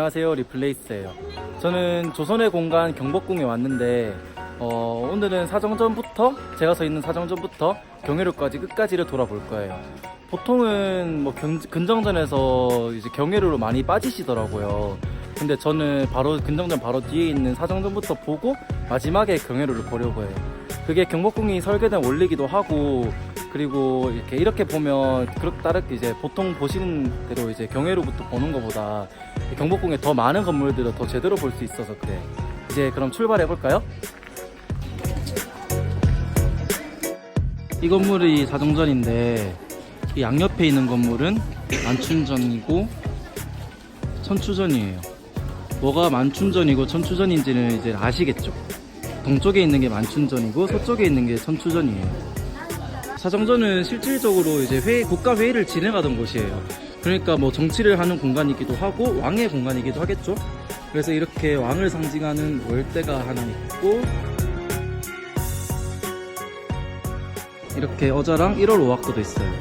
안녕하세요, 리플레이스예요. 저는 조선의 공간 경복궁에 왔는데 오늘은 사정전부터 제가 서 있는 사정전부터 경회로까지 끝까지를 돌아볼 거예요. 보통은 뭐 근정전에서 이제 경회로로 많이 빠지시더라고요. 근데 저는 바로 근정전 바로 뒤에 있는 사정전부터 보고 마지막에 경회로를 보려고 해요. 그게 경복궁이 설계된 원리기도 하고, 그리고 이렇게 보면 다르게 이제 보통 보시는 대로 이제 경회로부터 보는 것보다 경복궁에 더 많은 건물들을 더 제대로 볼 수 있어서 그래. 이제 그럼 출발해 볼까요? 이 건물이 사정전인데 이 양옆에 있는 건물은 만춘전이고 천추전이에요. 뭐가 만춘전이고 천추전인지는 이제 아시겠죠? 동쪽에 있는 게 만춘전이고 서쪽에 있는 게 천추전이에요. 사정전은 실질적으로 이제 국가 회의를 진행하던 곳이에요. 그러니까 뭐 정치를 하는 공간이기도 하고 왕의 공간이기도 하겠죠. 그래서 이렇게 왕을 상징하는 월대가 하나 있고, 이렇게 어자랑 1월 5학도도 있어요.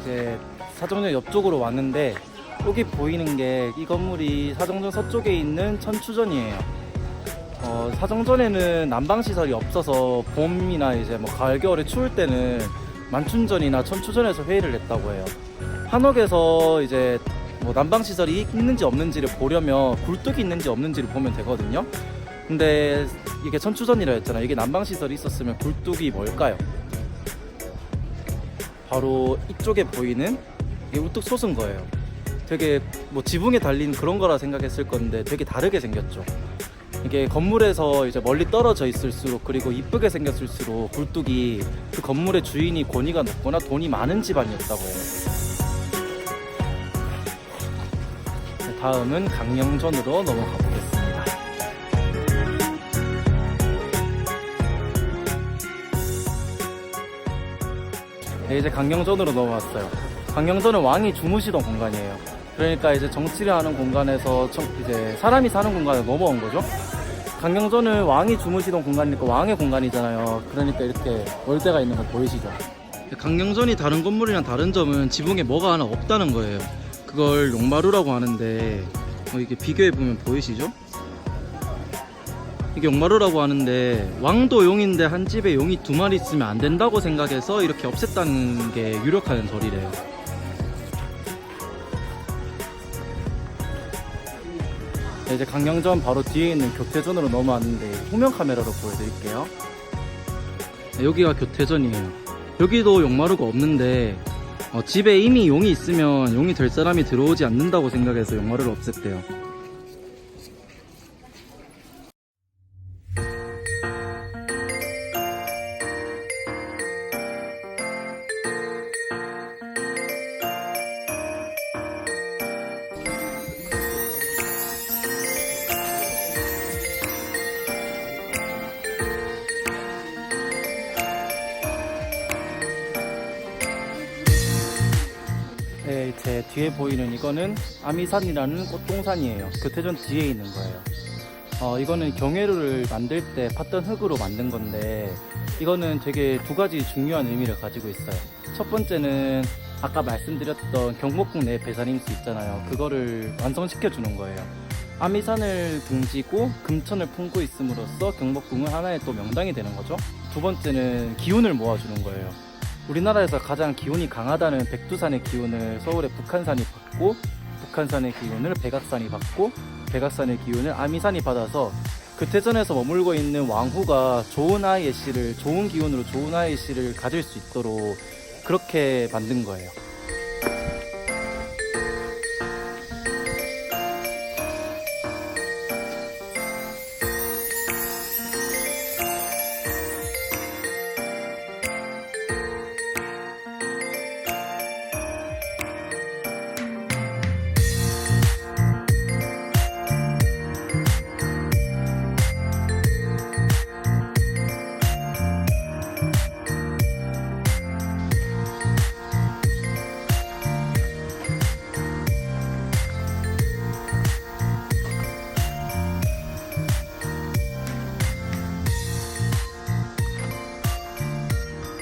이제 사정전 옆쪽으로 왔는데 여기 보이는 게 이 건물이 사정전 서쪽에 있는 천추전이에요. 사정전에는 난방시설이 없어서 봄이나 이제 뭐 가을 겨울에 추울 때는 만춘전이나 천추전에서 회의를 냈다고 해요. 한옥에서 이제 뭐 난방시설이 있는지 없는지를 보려면 굴뚝이 있는지 없는지를 보면 되거든요. 근데 이게 천추전이라 했잖아요. 이게 난방시설이 있었으면 굴뚝이 뭘까요? 바로 이쪽에 보이는 이게 우뚝 솟은 거예요. 되게 뭐 지붕에 달린 그런 거라 생각했을 건데 되게 다르게 생겼죠. 이게 건물에서 이제 멀리 떨어져 있을수록, 그리고 이쁘게 생겼을수록 굴뚝이 그 건물의 주인이 권위가 높거나 돈이 많은 집안이었다고 해요. 다음은 강령전으로 넘어가 보겠습니다. 네, 이제 강령전으로 넘어왔어요. 강령전은 왕이 주무시던 공간이에요. 그러니까 이제 정치를 하는 공간에서 이제 사람이 사는 공간에 넘어온 거죠. 강령전은 왕이 주무시던 공간이니까 왕의 공간이잖아요. 그러니까 이렇게 월대가 있는 거 보이시죠? 강령전이 다른 건물이랑 다른 점은 지붕에 뭐가 하나 없다는 거예요. 그걸 용마루라고 하는데 이게 비교해보면 보이시죠? 이게 용마루라고 하는데, 왕도 용인데 한 집에 용이 2마리 있으면 안 된다고 생각해서 이렇게 없앴다는 게 유력한 설이래요. 네, 이제 강령전 바로 뒤에 있는 교태전으로 넘어왔는데 후면 카메라로 보여드릴게요. 네, 여기가 교태전이에요. 여기도 용마루가 없는데 집에 이미 용이 있으면 용이 될 사람이 들어오지 않는다고 생각해서 용마루를 없앴대요. 네, 제 뒤에 보이는 이거는 아미산이라는 꽃동산이에요. 교태전 뒤에 있는 거예요. 이거는 경회로를 만들 때 팠던 흙으로 만든 건데, 이거는 되게 2가지 중요한 의미를 가지고 있어요. 첫 번째는 아까 말씀드렸던 경복궁 내 배산임수 있잖아요. 그거를 완성시켜 주는 거예요. 아미산을 등지고 금천을 품고 있음으로써 경복궁은 하나의 또 명당이 되는 거죠. 두 번째는 기운을 모아주는 거예요. 우리나라에서 가장 기운이 강하다는 백두산의 기운을 서울의 북한산이 받고, 북한산의 기운을 백악산이 받고, 백악산의 기운을 아미산이 받아서 교태전에서 머물고 있는 왕후가 좋은 아이의 씨를, 좋은 기운으로 좋은 아이의 씨를 가질 수 있도록 그렇게 만든 거예요.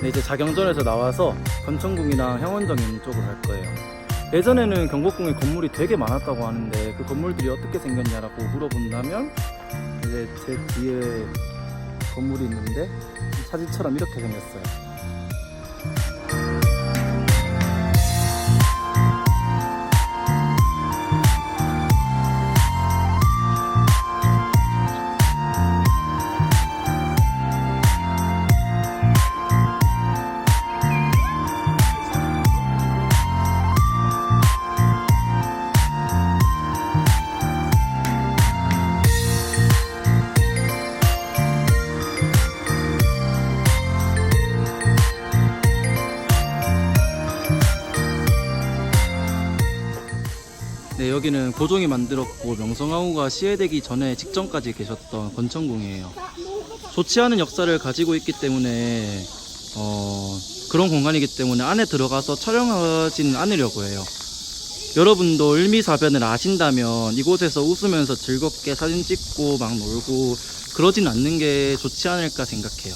근데 이제 자경전에서 나와서 건천궁이랑 향원정인 쪽으로 갈 거예요. 예전에는 경복궁에 건물이 되게 많았다고 하는데 그 건물들이 어떻게 생겼냐라고 물어본다면 이제 제 뒤에 건물이 있는데 사진처럼 이렇게 생겼어요. 네, 여기는 고종이 만들었고 명성황후가 시해되기 전에 직전까지 계셨던 건천궁이에요. 좋지 않은 역사를 가지고 있기 때문에 그런 공간이기 때문에 안에 들어가서 촬영하지는 않으려고 해요. 여러분도 을미사변을 아신다면 이곳에서 웃으면서 즐겁게 사진 찍고 막 놀고 그러진 않는 게 좋지 않을까 생각해요.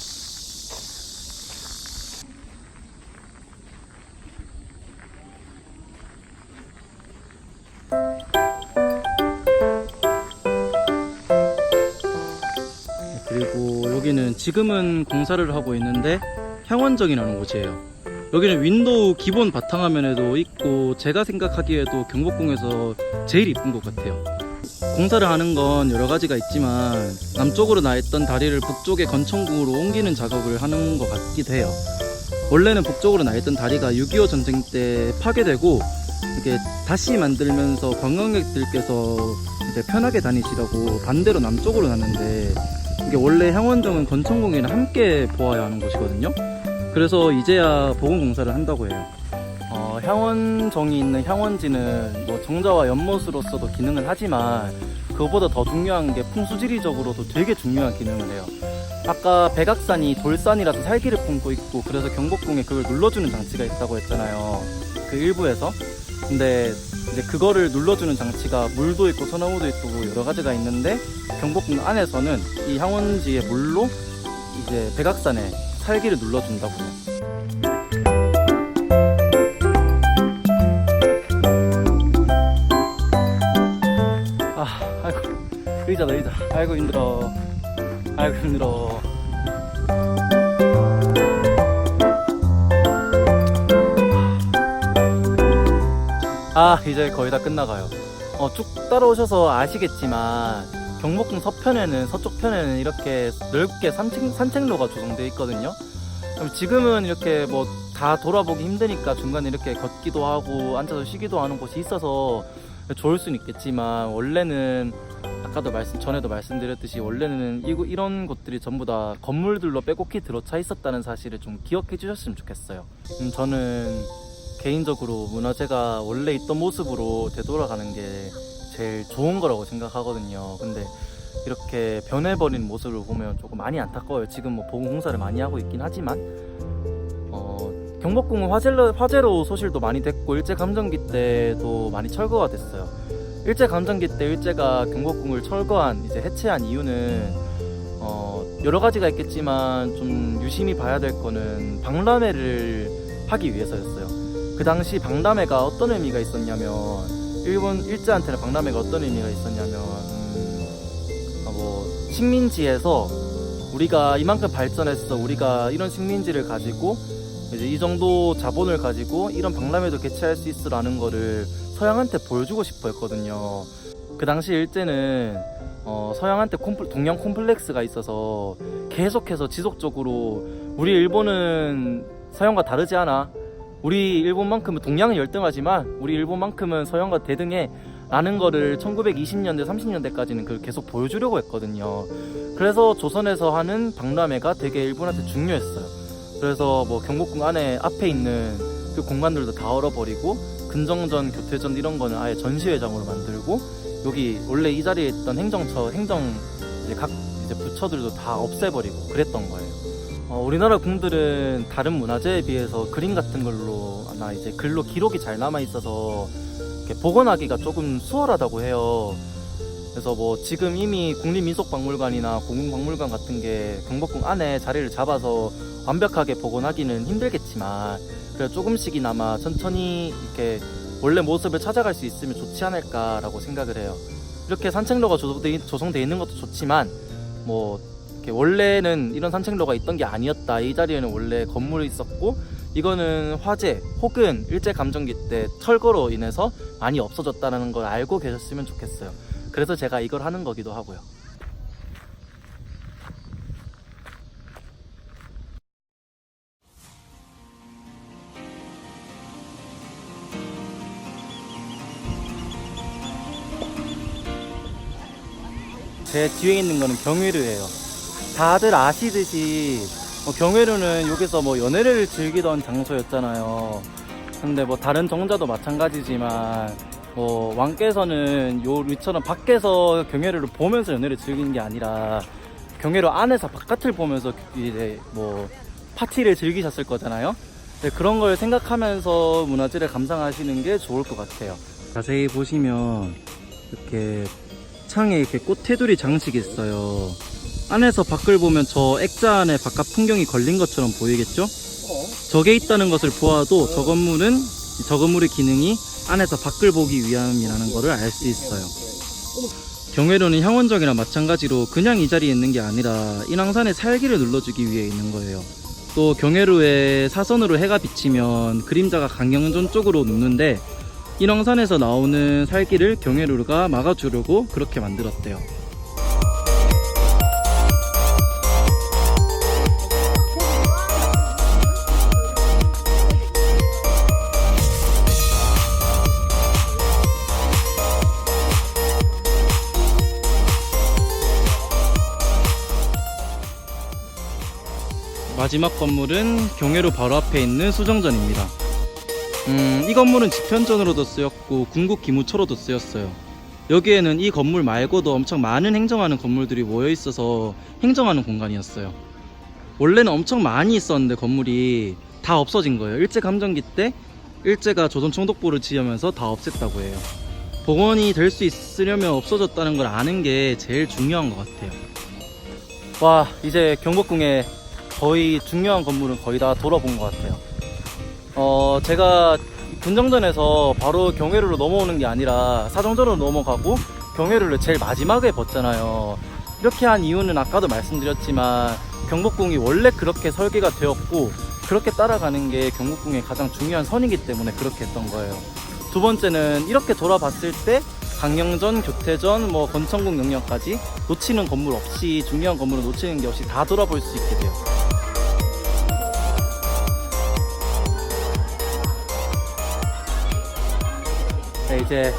그리고 여기는 지금은 공사를 하고 있는데 향원정이라는 곳이에요. 여기는 윈도우 기본 바탕화면에도 있고 제가 생각하기에도 경복궁에서 제일 이쁜 것 같아요. 공사를 하는 건 여러 가지가 있지만 남쪽으로 나 있던 다리를 북쪽의 건천궁으로 옮기는 작업을 하는 것 같기도 해요. 원래는 북쪽으로 나 있던 다리가 6.25 전쟁 때 파괴되고 이게 다시 만들면서 관광객들께서 이제 편하게 다니시라고 반대로 남쪽으로 놨는데 이게 원래 향원정은 건천궁이랑 함께 보아야 하는 곳이거든요. 그래서 이제야 보건공사를 한다고 해요. 향원정이 있는 향원지는 뭐 정자와 연못으로서도 기능을 하지만 그것보다 더 중요한 게 풍수지리적으로도 되게 중요한 기능을 해요. 아까 백악산이 돌산이라서 살기를 품고 있고 그래서 경복궁에 그걸 눌러주는 장치가 있다고 했잖아요. 그 일부에서. 근데 이제 그거를 눌러주는 장치가 물도 있고 소나무도 있고 여러 가지가 있는데 경복궁 안에서는 이 향원지의 물로 이제 백악산에 살기를 눌러준다고요. 아이고 의자다 의자. 아이고 힘들어. 아이고 힘들어. 이제 거의 다 끝나가요. 쭉 따라오셔서 아시겠지만 경복궁 서편에는 서쪽 편에는 이렇게 넓게 산책로가 조성되어 있거든요. 지금은 이렇게 뭐 다 돌아보기 힘드니까 중간에 이렇게 걷기도 하고 앉아서 쉬기도 하는 곳이 있어서 좋을 수는 있겠지만 원래는 아까도 전에도 말씀드렸듯이 원래는 이런 곳들이 전부 다 건물들로 빼곡히 들어차 있었다는 사실을 좀 기억해 주셨으면 좋겠어요. 저는 개인적으로 문화재가 원래 있던 모습으로 되돌아가는 게 제일 좋은 거라고 생각하거든요. 근데 이렇게 변해버린 모습을 보면 조금 많이 안타까워요. 지금 뭐 보건공사를 많이 하고 있긴 하지만 경복궁은 화재로 소실도 많이 됐고 일제감정기 때도 많이 철거가 됐어요. 일제감정기 때 일제가 경복궁을 철거한 이제 해체한 이유는 여러 가지가 있겠지만 좀 유심히 봐야 될 거는 박람회를 하기 위해서였어요. 그 당시 박람회가 어떤 의미가 있었냐면 일본 일제한테는 박람회가 어떤 의미가 있었냐면 뭐 식민지에서 우리가 이만큼 발전했어, 우리가 이런 식민지를 가지고 이제 이 정도 자본을 가지고 이런 박람회도 개최할 수 있어라는 거를 서양한테 보여주고 싶어 했거든요. 그 당시 일제는 서양한테 동양 콤플렉스가 있어서 계속해서 지속적으로 우리 일본은 서양과 다르지 않아, 우리 일본만큼은 동양은 열등하지만 우리 일본만큼은 서양과 대등해 라는 거를 1920년대 30년대까지는 그걸 계속 보여주려고 했거든요. 그래서 조선에서 하는 박람회가 되게 일본한테 중요했어요. 그래서 뭐 경복궁 안에 앞에 있는 그 공간들도 다 얼어버리고 근정전, 교태전 이런 거는 아예 전시회장으로 만들고 여기 원래 이 자리에 있던 각 부처들도 다 없애버리고 그랬던 거예요. 우리나라 궁들은 다른 문화재에 비해서 그림 같은 걸로나 이제 글로 기록이 잘 남아 있어서 복원하기가 조금 수월하다고 해요. 그래서 뭐 지금 이미 국립민속박물관이나 공군박물관 같은 게 경복궁 안에 자리를 잡아서 완벽하게 복원하기는 힘들겠지만 그래도 조금씩이나마 천천히 이렇게 원래 모습을 찾아갈 수 있으면 좋지 않을까라고 생각을 해요. 이렇게 산책로가 조성되어 있는 것도 좋지만 뭐 이렇게 원래는 이런 산책로가 있던 게 아니었다, 이 자리에는 원래 건물이 있었고 이거는 화재 혹은 일제감정기 때 철거로 인해서 많이 없어졌다는 걸 알고 계셨으면 좋겠어요. 그래서 제가 이걸 하는 거기도 하고요. 제 뒤에 있는 거는 경회루예요. 다들 아시듯이 경회루는 여기서 뭐 연애를 즐기던 장소였잖아요. 근데 뭐 다른 정자도 마찬가지지만 뭐 왕께서는 요 위처럼 밖에서 경회루를 보면서 연애를 즐기는 게 아니라 경회루 안에서 바깥을 보면서 이제 뭐 파티를 즐기셨을 거잖아요. 네, 그런 걸 생각하면서 문화재를 감상하시는 게 좋을 것 같아요. 자세히 보시면 이렇게 창에 이렇게 꽃테두리 장식이 있어요. 안에서 밖을 보면 저 액자 안에 바깥 풍경이 걸린 것처럼 보이겠죠? 저게 있다는 것을 보아도 저 건물의 기능이 안에서 밖을 보기 위함이라는 것을 알 수 있어요. 경회루는 향원정이랑 마찬가지로 그냥 이 자리에 있는 게 아니라 인왕산의 살기를 눌러주기 위해 있는 거예요. 또 경회루에 사선으로 해가 비치면 그림자가 강경전 쪽으로 눕는데 인왕산에서 나오는 살기를 경회루가 막아주려고 그렇게 만들었대요. 마지막 건물은 경회루 바로 앞에 있는 수정전입니다. 이 건물은 집현전으로도 쓰였고 궁극 기무처로도 쓰였어요. 여기에는 이 건물 말고도 엄청 많은 행정하는 건물들이 모여 있어서 행정하는 공간이었어요. 원래는 엄청 많이 있었는데 건물이 다 없어진 거예요. 일제감정기 때 일제가 조선총독부를 지으면서 다 없앴다고 해요. 복원이 될 수 있으려면 없어졌다는 걸 아는 게 제일 중요한 것 같아요. 와, 이제 경복궁에 거의 중요한 건물은 거의 다 돌아본 것 같아요. 제가 분정전에서 바로 경회루로 넘어오는 게 아니라 사정전으로 넘어가고 경회루를 제일 마지막에 봤잖아요. 이렇게 한 이유는 아까도 말씀드렸지만 경복궁이 원래 그렇게 설계가 되었고 그렇게 따라가는 게 경복궁의 가장 중요한 선이기 때문에 그렇게 했던 거예요. 두 번째는 이렇게 돌아봤을 때 강령전, 교태전, 뭐 건천궁 영역까지 놓치는 건물 없이, 중요한 건물을 놓치는 게 없이 다 돌아볼 수 있게 돼요. 네, 이제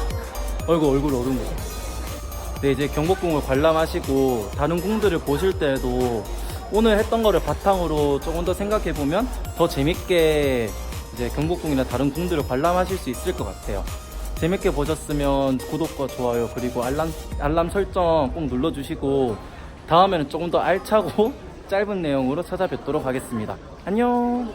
얼굴 어두운 거죠. 네, 이제 경복궁을 관람하시고 다른 궁들을 보실 때도 오늘 했던 거를 바탕으로 조금 더 생각해보면 더 재밌게 이제 경복궁이나 다른 궁들을 관람하실 수 있을 것 같아요. 재밌게 보셨으면 구독과 좋아요 그리고 알람 설정 꼭 눌러주시고 다음에는 조금 더 알차고 짧은 내용으로 찾아뵙도록 하겠습니다. 안녕.